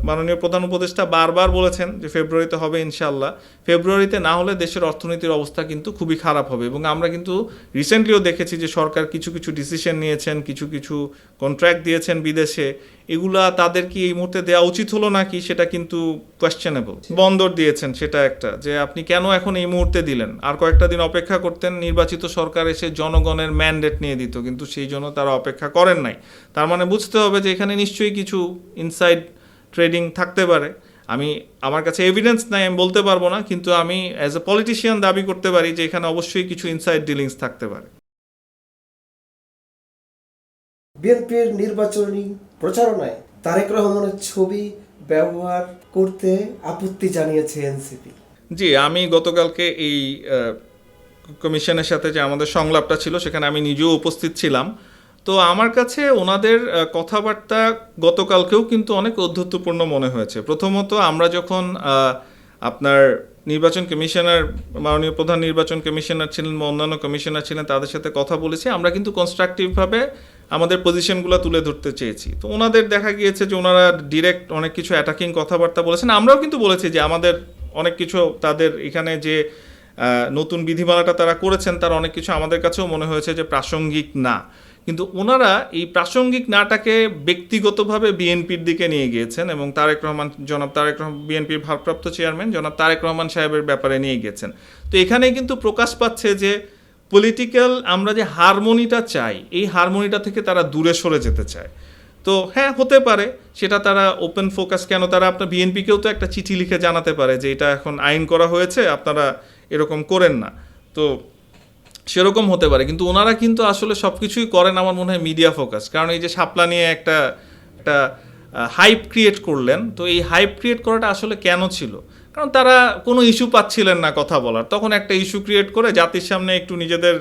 মাননীয় প্রধান উপদেষ্টা বারবার বলেছেন যে ফেব্রুয়ারিতে হবে ইনশাআল্লাহ। ফেব্রুয়ারিতে না হলে দেশের অর্থনীতির অবস্থা কিন্তু খুবই খারাপ হবে, এবং আমরা কিন্তু রিসেন্টলিও দেখেছি যে সরকার কিছু কিছু ডিসিশন নিয়েছেন, কিছু কিছু কন্ট্রাক্ট দিয়েছেন বিদেশে, এগুলা তাদের কি এই মুহূর্তে দেওয়া উচিত হলো নাকি সেটা কিন্তু কোয়েশ্চেনেবল। বন্দর দিয়েছেন, সেটা একটা, যে আপনি কেন এখন এই মুহূর্তে দিলেন, আর কয়েকটা দিন অপেক্ষা করতেন, নির্বাচিত সরকার এসে জনগণের ম্যান্ডেট নিয়ে দিত, কিন্তু সেই জন্য তারা অপেক্ষা করেন নাই। তার মানে বুঝতে হবে যে এখানে নিশ্চয়ই কিছু ইনসাইড ট্রেডিং থাকতে পারে। আমার কাছে এভিডেন্স নাই, আমি বলতে পারবো না, কিন্তু আমি অ্যাজ এ পলিটিশিয়ান দাবি করতে পারি যে এখানে অবশ্যই কিছু ইনসাইড ডিলিংস থাকতে পারে। বিএনপির নির্বাচনী প্রচারণায় তারেক রহমানের ছবি ব্যবহার করতে আপত্তি জানিয়েছে এনসিপি। জি, আমি গতকালকে এই কমিশনের সাথে যে আমাদের সংলাপটা ছিল সেখানে আমি নিজেও উপস্থিত ছিলাম। তো আমার কাছে ওনাদের কথাবার্তা গতকালকেও কিন্তু অনেক ঔদ্ধত্যপূর্ণ মনে হয়েছে। প্রথমত, আমরা যখন আপনার নির্বাচন কমিশনার, মাননীয় প্রধান নির্বাচন কমিশনার ছিলেন বা অন্যান্য কমিশনার ছিলেন, তাদের সাথে কথা বলেছি, আমরা কিন্তু কনস্ট্রাকটিভভাবে আমাদের পজিশনগুলো তুলে ধরতে চেয়েছি। তো ওনাদের দেখা গিয়েছে যে ওনারা ডিরেক্ট অনেক কিছু অ্যাটাকিং কথাবার্তা বলেছেন। আমরাও কিন্তু বলেছি যে আমাদের অনেক কিছু, তাদের এখানে যে নতুন বিধিমালাটা তারা করেছেন তার অনেক কিছু আমাদের কাছেও মনে হয়েছে যে প্রাসঙ্গিক না, কিন্তু ওনারা এই প্রাসঙ্গিক নাটাকে ব্যক্তিগতভাবে বিএনপির দিকে নিয়ে গিয়েছেন এবং জনাব তারেক রহমান, বিএনপির ভারপ্রাপ্ত চেয়ারম্যান জনাব তারেক রহমান সাহেবের ব্যাপারে নিয়ে গিয়েছেন। তো এখানেই কিন্তু প্রকাশ পাচ্ছে যে পলিটিক্যাল আমরা যে হারমোনিটা চাই, এই হারমোনিটা থেকে তারা দূরে সরে যেতে চায়। তো হ্যাঁ, হতে পারে সেটা তারা ওপেন ফোকাস, কেন তারা আপনার বিএনপিকেও তো একটা চিঠি লিখে জানাতে পারে যে এটা এখন আইন করা হয়েছে, আপনারা এরকম করেন না, তো সেরকম হতে পারে। কিন্তু ওনারা কিন্তু আসলে সব কিছুই করেন আমার মনে হয় মিডিয়া ফোকাস। কারণ এই যে শাপলা নিয়ে একটা হাইপ ক্রিয়েট করলেন, তো এই হাইপ ক্রিয়েট করাটা আসলে কেন ছিল? কারণ তারা কোনো ইস্যু পাচ্ছিলেন না কথা বলার, তখন একটা ইস্যু ক্রিয়েট করে জাতির সামনে একটু নিজেদের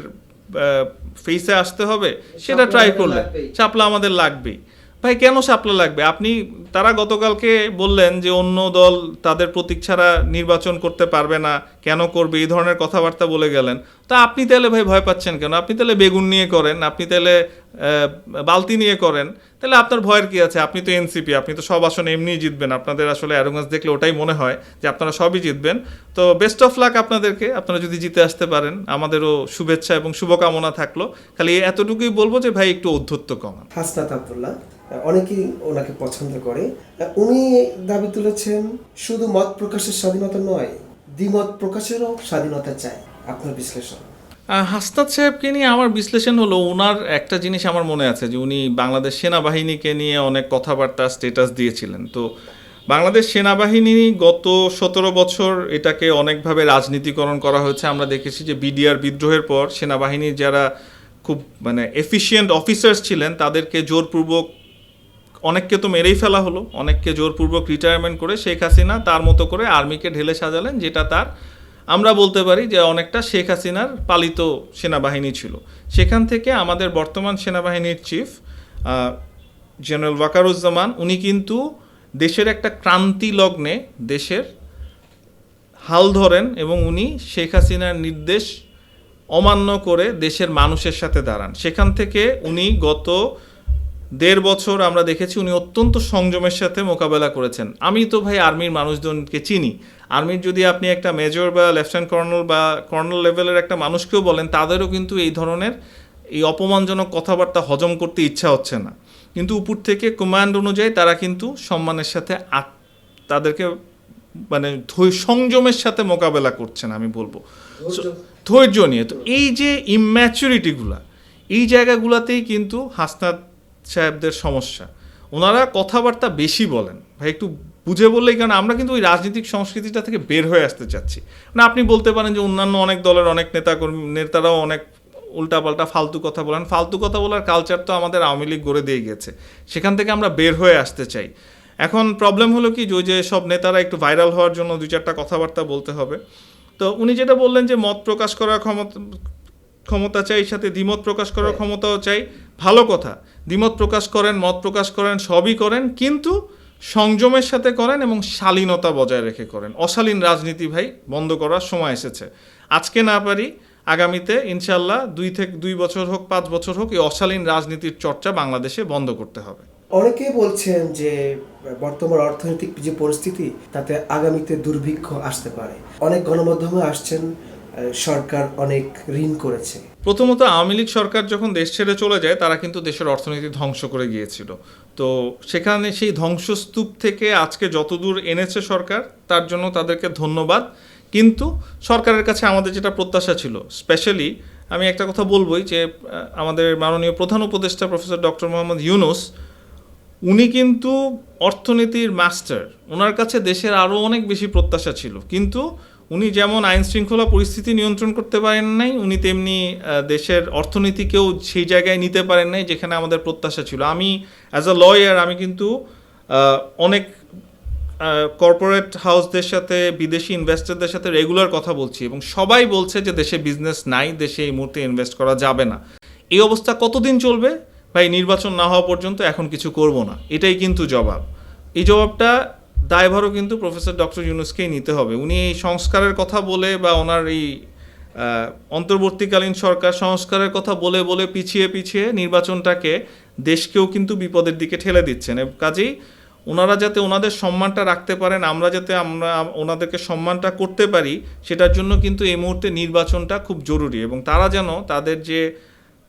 ফেসে আসতে হবে, সেটা ট্রাই করলেন। শাপলা আমাদের লাগবেই। ভাই, কেন শাপলা লাগবে? তারা গতকালকে বললেন যে অন্য দল তাদের প্রতীক ছাড়া নির্বাচন করতে পারবে না, কেন করবে, এই ধরনের কথাবার্তা বলে গেলেন। তা আপনি তাহলে ভাই ভয় পাচ্ছেন কেন? আপনি তাহলে বেগুন নিয়ে করেন, আপনি তাহলে বালতি নিয়ে করেন, তাহলে আপনার ভয়ের কি আছে? আপনি তো এনসিপি, আপনি তো সব আসনে এমনিই জিতবেন। আপনাদের আসলে অ্যারোগান্স দেখলে ওটাই মনে হয় যে আপনারা সবই জিতবেন। তো বেস্ট অফ লাক আপনাদেরকে, আপনারা যদি জিতে আসতে পারেন, আমাদেরও শুভেচ্ছা এবং শুভকামনা থাকলো। খালি এতটুকুই বলবো যে ভাই একটু ঔদ্ধত্য কমান। হাসনাত আব্দুল্লাহ অনেকেই ওনাকে পছন্দ করে, উনি দাবি তুলেছেন শুধু মত প্রকাশের স্বাধীনতা নয়, দ্বিমত প্রকাশেরও স্বাধীনতা চায়। আপনার বিশ্লেষণ? হাসনাত সাহেবকে নিয়ে আমার বিশ্লেষণ হলো, ওনার একটা জিনিস আমার মনে আছে যে উনি বাংলাদেশ সেনাবাহিনীকে নিয়ে অনেক কথাবার্তা, স্টেটাস দিয়েছিলেন। তো বাংলাদেশ সেনাবাহিনী গত 17 বছর এটাকে অনেকভাবে রাজনীতিকরণ করা হয়েছে। আমরা দেখেছি যে বিডিআর বিদ্রোহের পর সেনাবাহিনীর যারা খুব এফিশিয়েন্ট অফিসার্স ছিলেন তাদেরকে জোরপূর্বক, অনেককে তো মেরেই ফেলা হলো, অনেককে জোরপূর্বক রিটায়ারমেন্ট করে শেখ হাসিনা তার মতো করে আর্মিকে ঢেলে সাজালেন, যেটা তার, আমরা বলতে পারি যে অনেকটা শেখ হাসিনার পালিত সেনাবাহিনী ছিল। সেখান থেকে আমাদের বর্তমান সেনাবাহিনীর চিফ জেনারেল ওয়াকারুজ্জামান, উনি কিন্তু দেশের একটা ক্রান্তি লগ্নে দেশের হাল ধরেন এবং উনি শেখ হাসিনার নির্দেশ অমান্য করে দেশের মানুষের সাথে দাঁড়ান। সেখান থেকে উনি গত 1.5 বছর আমরা দেখেছি উনি অত্যন্ত সংযমের সাথে মোকাবেলা করেছেন। আমি তো ভাই আর্মির মানুষজনকে চিনি, আর্মির যদি আপনি একটা মেজর বা লেফটেন্যান্ট কর্নেল বা কর্নেল লেভেলের একটা মানুষকেও বলেন, তাদেরও কিন্তু এই ধরনের এই অপমানজনক কথাবার্তা হজম করতে ইচ্ছা হচ্ছে না, কিন্তু উপর থেকে কমান্ড অনুযায়ী তারা কিন্তু সম্মানের সাথে তাদেরকে সংযমের সাথে মোকাবেলা করছেন, আমি বলবো ধৈর্য নিয়ে। তো এই যে ইম্যাচুরিটিগুলা, এই জায়গাগুলোতেই কিন্তু হাসনাত সাহেবদের সমস্যা। ওনারা কথাবার্তা বেশি বলেন, ভাই একটু বুঝে বললেই, কারণ আমরা কিন্তু ওই রাজনৈতিক সংস্কৃতিটা থেকে বের হয়ে আসতে চাচ্ছি না। আপনি বলতে পারেন যে অন্যান্য অনেক দলের অনেক নেতারাও অনেক উল্টাপাল্টা ফালতু কথা বলেন, ফালতু কথা বলার কালচার তো আমাদের আওয়ামী লীগ গড়ে দিয়ে গেছে, সেখান থেকে আমরা বের হয়ে আসতে চাই। এখন প্রবলেম হলো কি, যে সব নেতারা একটু ভাইরাল হওয়ার জন্য 2-4টা কথাবার্তা বলতে হবে। তো উনি যেটা বললেন যে মত প্রকাশ করার ক্ষমতা চাই, সাথে দ্বিমত প্রকাশ করার ক্ষমতাও চাই, ভালো কথা। দ্বিমত প্রকাশ করেন, মত প্রকাশ করেন, সবই করেন, কিন্তু সংযমের সাথে করেন এবং শালীনতা বজায় রেখে করেন। অশালীন রাজনীতি ভাই বন্ধ করার সময় এসেছে। আজকে না পারি, আগামীতে ইনশাল্লাহ 2 বছর হোক 5 বছর হোক, এই অশালীন রাজনীতির চর্চা বাংলাদেশে বন্ধ করতে হবে। অনেকেই বলছেন যে বর্তমান অর্থনৈতিক যে পরিস্থিতি তাতে আগামীতে দুর্ভিক্ষ আসতে পারে। অনেক গণমাধ্যমে আসছেন সরকার অনেক ঋণ করেছে। প্রথমত আওয়ামী লীগ সরকার যখন দেশ ছেড়ে চলে যায় তারা কিন্তু দেশের অর্থনীতি ধ্বংস করে গিয়েছিল। তো সেখানে সেই ধ্বংসস্তূপ থেকে আজকে যতদূর এনেছে সরকার তার জন্য তাদেরকে ধন্যবাদ। কিন্তু সরকারের কাছে আমাদের যেটা প্রত্যাশা ছিল, স্পেশালি আমি একটা কথা বলবোই যে আমাদের মাননীয় প্রধান উপদেষ্টা প্রফেসর ডক্টর মোহাম্মদ ইউনূস, উনি কিন্তু অর্থনীতির মাস্টার। ওনার কাছে দেশের আরও অনেক বেশি প্রত্যাশা ছিল, কিন্তু উনি যেমন আইন শৃঙ্খলা পরিস্থিতি নিয়ন্ত্রণ করতে পারেন নাই, উনি তেমনি দেশের অর্থনীতিকেও সেই জায়গায় নিতে পারেন নাই যেখানে আমাদের প্রত্যাশা ছিল। আমি অ্যাজ আ লয়ার আমি কিন্তু অনেক কর্পোরেট হাউসদের সাথে, বিদেশি ইনভেস্টরদের সাথে রেগুলার কথা বলছি এবং সবাই বলছে যে দেশে বিজনেস নাই, দেশে এই মুহূর্তে ইনভেস্ট করা যাবে না। এই অবস্থা কতদিন চলবে ভাই? নির্বাচন না হওয়া পর্যন্ত এখন কিছু করব না, এটাই কিন্তু জবাব। এই জবাবটা দায়ভারও কিন্তু প্রফেসর ডক্টর ইউনূসকেই নিতে হবে। উনি এই সংস্কারের কথা বলে বা ওনার এই অন্তর্বর্তীকালীন সরকার সংস্কারের কথা বলে বলে পিছিয়ে পিছিয়ে নির্বাচনটাকে, দেশকেও কিন্তু বিপদের দিকে ঠেলে দিচ্ছেন। কাজেই ওনারা যাতে ওনাদের সম্মানটা রাখতে পারেন, আমরা যাতে ওনাদেরকে সম্মানটা করতে পারি, সেটার জন্য কিন্তু এই মুহূর্তে নির্বাচনটা খুব জরুরি। এবং তারা যেন তাদের যে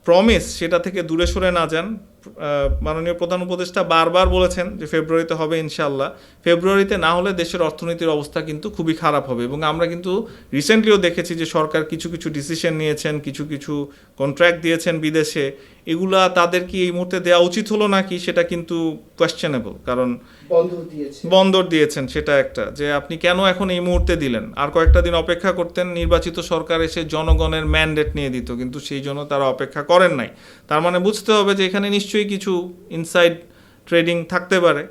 প্রমিস সেটা থেকে দূরে সরে না যান। মাননীয় প্রধান উপদেষ্টা বারবার বলেছেন যে ফেব্রুয়ারিতে হবে ইনশাআল্লাহ। ফেব্রুয়ারিতে না হলে দেশের অর্থনীতির অবস্থা কিন্তু খুবই খারাপ হবে। এবং আমরা কিন্তু রিসেন্টলিও দেখেছি যে সরকার কিছু কিছু ডিসিশন নিয়েছেন, কিছু কিছু কন্ট্রাক্ট দিয়েছেন বিদেশে। এগুলা তাদের কি এই মুহূর্তে দেওয়া উচিত হলো নাকি সেটা কিন্তু কোয়েশ্চেনেবল, কারণ বন্দর দিয়েছেন, সেটা একটা যে আপনি কেন এখন এই মুহূর্তে দিলেন? আর কয়েকটা দিন অপেক্ষা করতেন, নির্বাচিত সরকার এসে জনগণের ম্যান্ডেট নিয়ে দিত, কিন্তু সেই জন্য তারা অপেক্ষা করেন নাই। তার মানে বুঝতে হবে যে এখানে নিশ্চয়ই কিছু ইনসাইড ট্রেডিং থাকতে পারে।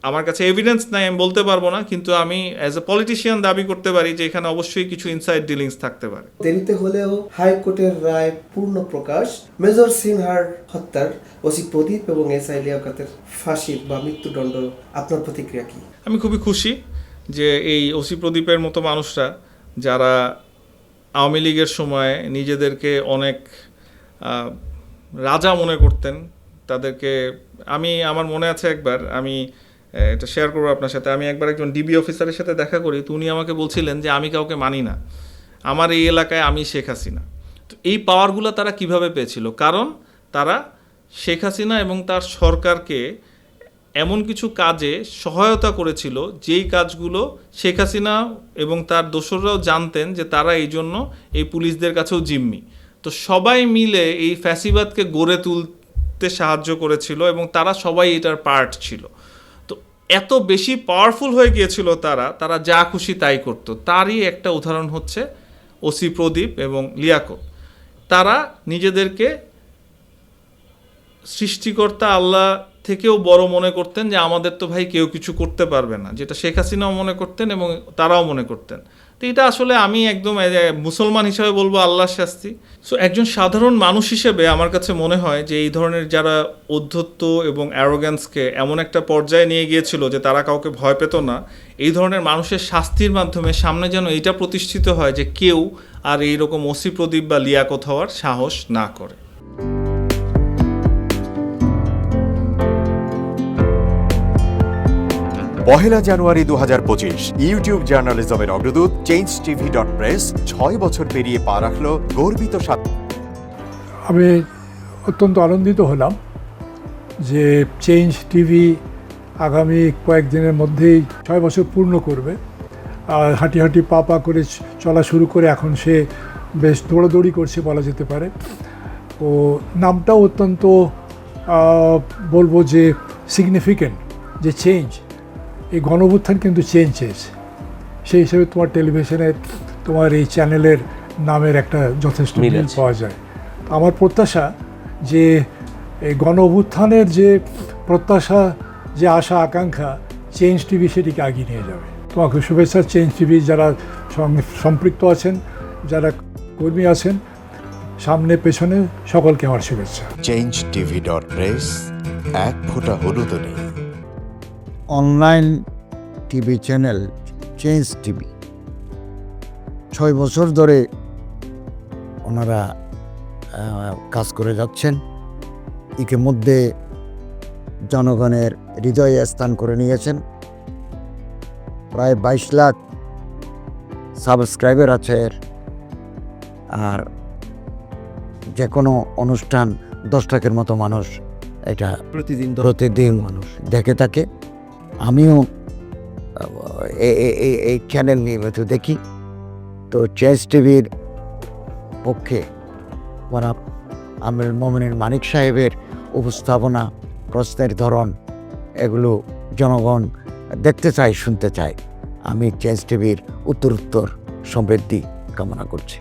আমার কাছে এভিডেন্স নাই, আমি বলতে পারবো না, কিন্তু আমি অ্যাজ এ পলিটিশিয়ান দাবি করতে পারি যে এখানে অবশ্যই কিছু ইনসাইড ডিলিংস থাকতে পারে। দেরিতে হলেও হাইকোর্টের রায় পূর্ণ প্রকাশ। মেজর সিনহার হত্যার ওসি প্রদীপ এবং এসআই লিয়াকতের ফাঁসি বা মৃত্যুদণ্ড, আপনার প্রতিক্রিয়া কি? আমি খুবই খুশি যে এই ওসি প্রদীপের মতো মানুষরা, যারা আওয়ামী লীগের সময় নিজেদেরকে অনেক রাজা মনে করতেন, তাদেরকে আমার মনে আছে একবার, আমি এটা শেয়ার করবো আপনার সাথে। আমি একবার একজন ডিবি অফিসারের সাথে দেখা করি, তো উনি আমাকে বলছিলেন যে আমি কাউকে মানি না, আমার এই এলাকায় আমি শেখ হাসিনা। তো এই পাওয়ারগুলো তারা কিভাবে পেয়েছিল? কারণ তারা শেখ হাসিনা এবং তার সরকারকে এমন কিছু কাজে সহায়তা করেছিল যেই কাজগুলো শেখ হাসিনা এবং তার দোসররাও জানতেন যে তারা এই জন্য এই পুলিশদের কাছেও জিম্মি। তো সবাই মিলে এই ফ্যাসিবাদকে গড়ে তুলতে সাহায্য করেছিল এবং তারা সবাই এটার পার্ট ছিল। তো এত বেশি পাওয়ারফুল হয়ে গিয়েছিল তারা যা খুশি তাই করত। তারই একটা উদাহরণ হচ্ছে ওসি প্রদীপ এবং লিয়াকত। তারা নিজেদেরকে সৃষ্টিকর্তা আল্লাহ থেকেও বড় মনে করতেন, যে আমাদের তো ভাই কেউ কিছু করতে পারবে না, যেটা শেখ হাসিনাও মনে করতেন এবং তারাও মনে করতেন। তো এটা আসলে আমি একদম মুসলমান হিসাবে বলবো আল্লাহর শাস্তি। সো একজন সাধারণ মানুষ হিসেবে আমার কাছে মনে হয় যে এই ধরনের যারা ঔদ্ধত্য এবং অ্যারোগ্যান্সকে এমন একটা পর্যায়ে নিয়ে গিয়েছিল যে তারা কাউকে ভয় পেত না, এই ধরনের মানুষের শাস্তির মাধ্যমে সামনে যেন এটা প্রতিষ্ঠিত হয় যে কেউ আর এইরকম ওসি প্রদীপ বা লিয়াকত হওয়ার সাহস না করে। পহেলা জানুয়ারি 2025 ইউটিউব জার্নালিজমের অগ্রদূত changetv.press 6 বছর পেরিয়ে পা রাখল গর্বিত আমি অত্যন্ত আনন্দিত হলাম যে চেঞ্জ টিভি আগামী কয়েকদিনের মধ্যেই 6 বছর পূর্ণ করবে। আর হাঁটি হাঁটি পা পা করে চলা শুরু করে এখন সে বেশ দৌড়াদৌড়ি করছে বলা যেতে পারে। ও নামটাও অত্যন্ত বলবো যে সিগনিফিক্যান্ট, যে চেঞ্জ, এই গণঅভ্যুত্থান কিন্তু চেঞ্জ চেয়েছে। সেই হিসেবে তোমার টেলিভিশনের, তোমার এই চ্যানেলের নামের একটা যথেষ্ট মিল পাওয়া যায়। আমার প্রত্যাশা যে এই গণঅভ্যুত্থানের যে প্রত্যাশা, যে আশা আকাঙ্ক্ষা, চেঞ্জ টিভি সেটিকে এগিয়ে নিয়ে যাবে। তোমাকে শুভেচ্ছা চেঞ্জ টিভি যারা সম্পৃক্ত আছেন, যারা কর্মী আছেন, সামনে পেছনে সকলকে আমার শুভেচ্ছা। changetv.press এক ফোঁটা হলুদ নেই। Online TV channel change TV 6 বছর ধরে ওনারা কাজ করে যাচ্ছেন। ইতিমধ্যে জনগণের হৃদয়ে স্থান করে নিয়েছেন। প্রায় 22 লাখ সাবস্ক্রাইবার আছে এর। আর যে কোনো অনুষ্ঠান 10 লাখের মতো মানুষ এটা প্রতিদিন মানুষ দেখে থাকে। আমিও এই চ্যানেল নিয়মিত দেখি। তো চেঞ্জ টিভির পক্ষে আমির মোমিনুল মানিক সাহেবের উপস্থাপনা, প্রশ্নের ধরন, এগুলো জনগণ দেখতে চায়, শুনতে চায়। আমি চেঞ্জ টিভির উত্তরোত্তর সমৃদ্ধি কামনা করছি।